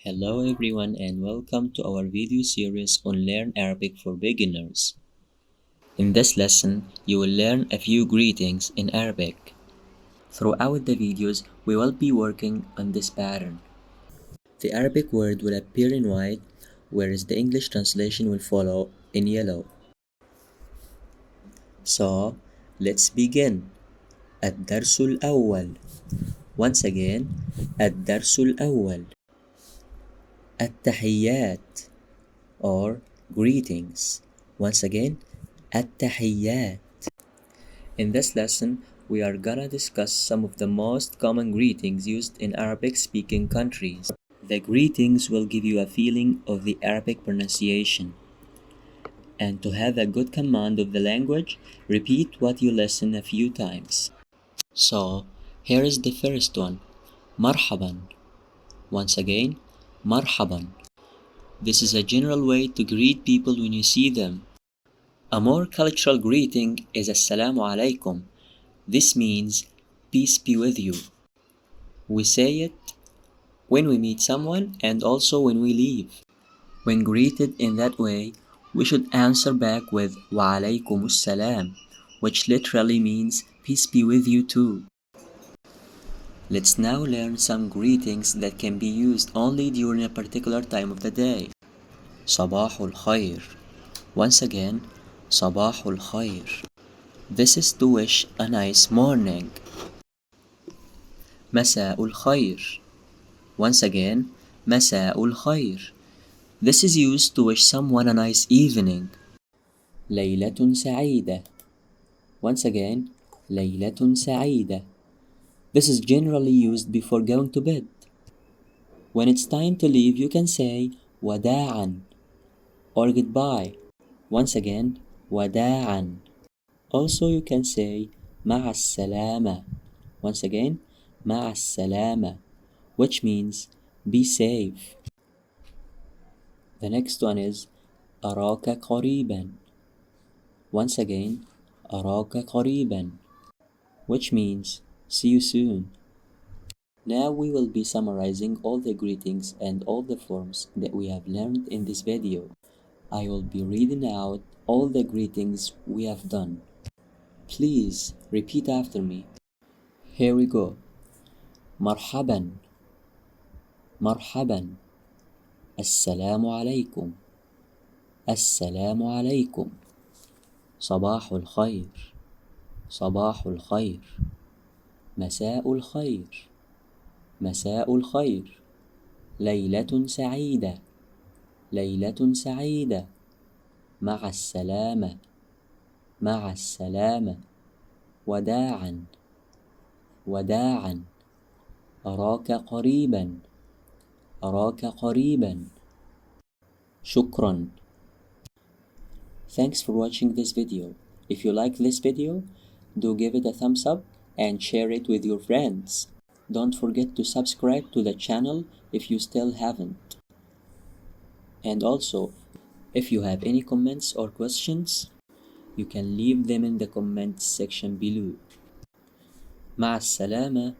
Hello everyone and welcome to our video series on Learn Arabic for Beginners. In this lesson, you will learn a few greetings in Arabic. Throughout the videos, we will be working on this pattern. The Arabic word will appear in white, whereas the English translation will follow in yellow. So, let's begin. الدرس الأول. Once again, الدرس الأول. التحيات or greetings. Once again, التحيات. In this lesson, we are gonna discuss some of the most common greetings used in Arabic-speaking countries. The greetings will give you a feeling of the Arabic pronunciation. And to have a good command of the language, repeat what you listen a few times. So, here is the first one. مرحبا. Once again, مرحبا. This is a general way to greet people when you see them. A more cultural greeting is Assalamu alaikum. This means peace be with you. We say it when we meet someone and also when we leave. When greeted in that way, we should answer back with Wa alaykum assalam, which literally means peace be with you too. Let's now learn some greetings that can be used only during a particular time of the day. Sabahul khair. Once again, Sabahul khair. This is to wish a nice morning. Masa'ul khair. Once again, Masa'ul khair. This is used to wish someone a nice evening. Laylatun sa'ida. Once again, Laylatun sa'ida. This is generally used before going to bed. When it's time to leave, you can say Wada'an or goodbye. Once again, Wada'an. Also, you can say Ma'a salama. Once again, Ma'a salama, which means be safe. The next one is Araka qariban. Once again, Araka qariban, which means see you soon. Now we will be summarizing all the greetings and all the forms that we have learned in this video. I will be reading out all the greetings we have done. Please repeat after me. Here we go. مرحبا مرحبا السلام عليكم السلام عليكم صباح الخير صباح الخير مساء الخير مساء الخير ليلة سعيدة ليلة سعيدة مع السلامة مع السلامة وداعا وداعا أراك قريبا أراك قريبا شكرا. Thanks for watching this video. If you like this video, do give it a thumbs up and share it with your friends. Don't forget to subscribe to the channel if you still haven't. And also, if you have any comments or questions, you can leave them in the comments section below. مع السلامة.